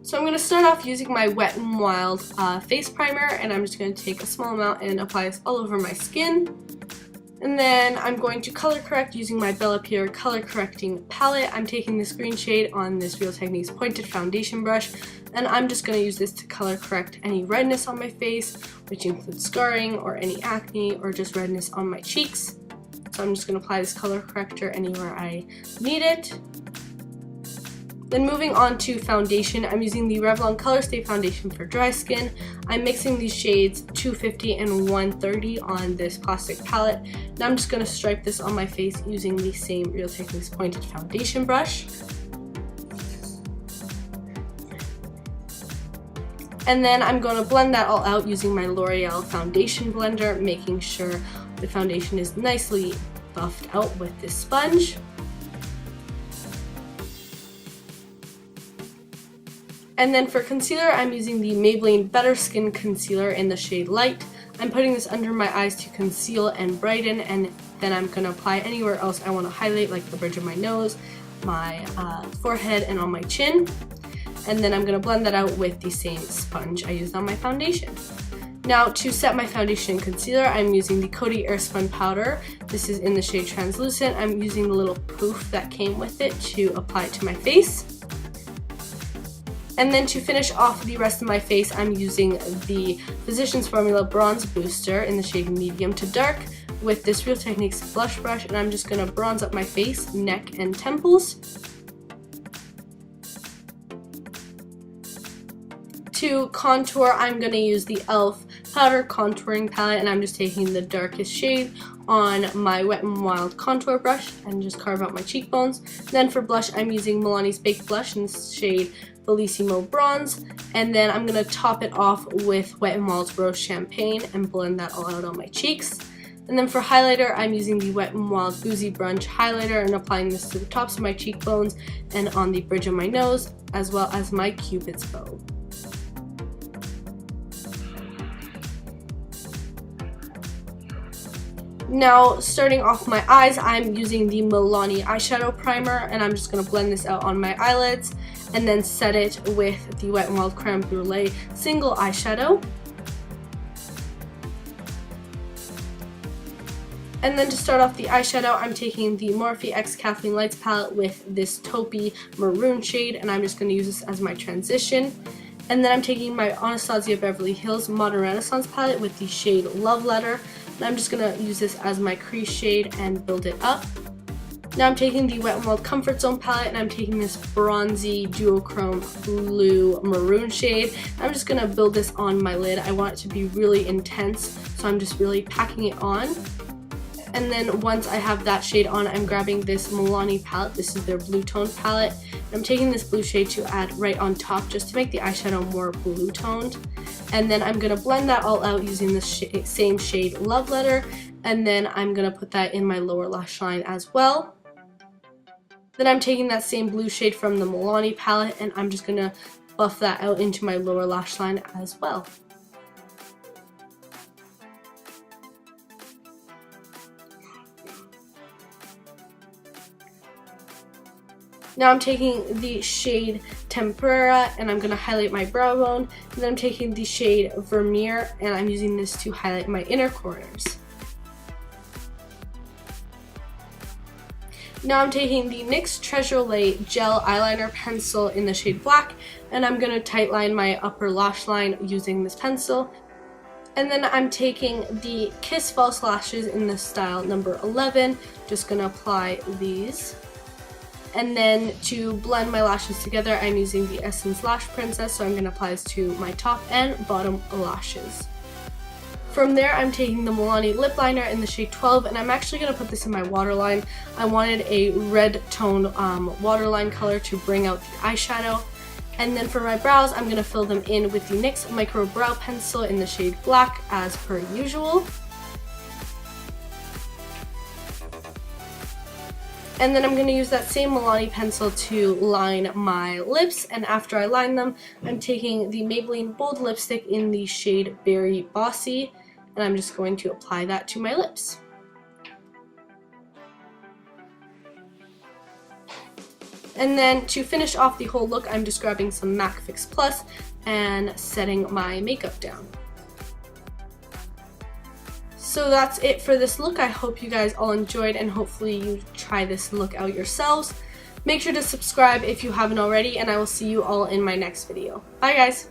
So I'm going to start off using my Wet n Wild face primer, and I'm just going to take a small amount and apply this all over my skin. And then I'm going to color correct using my Bella Pierre color correcting palette. I'm taking this green shade on this Real Techniques pointed foundation brush, and I'm just going to use this to color correct any redness on my face, which includes scarring or any acne or just redness on my cheeks. So I'm just going to apply this color corrector anywhere I need it. Then moving on to foundation, I'm using the Revlon Colorstay foundation for dry skin. I'm mixing these shades 250 and 130 on this plastic palette. Now I'm just going to stripe this on my face using the same Real Techniques pointed foundation brush. And then I'm going to blend that all out using my L'Oreal foundation blender, making sure the foundation is nicely buffed out with this sponge. And then for concealer, I'm using the Maybelline Better Skin Concealer in the shade Light. I'm putting this under my eyes to conceal and brighten, and then I'm going to apply anywhere else I want to highlight, like the bridge of my nose, my forehead, and on my chin. And then I'm going to blend that out with the same sponge I used on my foundation. Now to set my foundation and concealer, I'm using the Coty airspun powder. This is in the shade Translucent. I'm using the little poof that came with it to apply it to my face. And then to finish off the rest of my face, I'm using the Physicians Formula Bronze Booster in the shade Medium to Dark with this Real Techniques blush brush, and I'm just going to bronze up my face, neck, and temples. To contour, I'm going to use the e.l.f. Powder Contouring Palette, and I'm just taking the darkest shade on my Wet n Wild contour brush and just carve out my cheekbones. Then for blush, I'm using Milani's Baked Blush in the shade Bellisimo Bronze, and then I'm going to top it off with Wet n Wild's Rose Champagne and blend that all out on my cheeks. And then for highlighter, I'm using the Wet n Wild Boozy Brunch highlighter and applying this to the tops of my cheekbones and on the bridge of my nose, as well as my Cupid's bow. Now, starting off my eyes, I'm using the Milani eyeshadow primer, and I'm just going to blend this out on my eyelids and then set it with the Wet n Wild Creme Brulee single eyeshadow. And then to start off the eyeshadow, I'm taking the Morphe X Kathleen Lights palette with this taupey maroon shade, and I'm just going to use this as my transition. And then I'm taking my Anastasia Beverly Hills Modern Renaissance palette with the shade Love Letter. And I'm just going to use this as my crease shade and build it up. Now I'm taking the Wet n Wild Comfort Zone palette, and I'm taking this bronzy duochrome blue maroon shade. I'm just going to build this on my lid. I want it to be really intense, so I'm just really packing it on. And then once I have that shade on, I'm grabbing this Milani palette. This is their Blue Tone palette. I'm taking this blue shade to add right on top just to make the eyeshadow more blue toned. And then I'm going to blend that all out using the same shade Love Letter. And then I'm going to put that in my lower lash line as well. Then I'm taking that same blue shade from the Milani palette, and I'm just going to buff that out into my lower lash line as well. Now I'm taking the shade Tempera, and I'm going to highlight my brow bone. And then I'm taking the shade Vermeer, and I'm using this to highlight my inner corners. Now I'm taking the NYX Treasure Lay Gel Eyeliner Pencil in the shade Black, and I'm going to tightline my upper lash line using this pencil. And then I'm taking the Kiss False Lashes in the style number 11, just going to apply these. And then to blend my lashes together, I'm using the Essence Lash Princess, so I'm going to apply this to my top and bottom lashes. From there, I'm taking the Milani Lip Liner in the shade 12, and I'm actually going to put this in my waterline. I wanted a red toned waterline color to bring out the eyeshadow. And then for my brows, I'm going to fill them in with the NYX Micro Brow Pencil in the shade Black, as per usual. And then I'm going to use that same Milani pencil to line my lips, and after I line them, I'm taking the Maybelline Bold Lipstick in the shade Berry Bossy, and I'm just going to apply that to my lips. And then to finish off the whole look, I'm just grabbing some MAC Fix Plus and setting my makeup down. So that's it for this look. I hope you guys all enjoyed, and hopefully you try this look out yourselves. Make sure to subscribe if you haven't already, and I will see you all in my next video. Bye guys!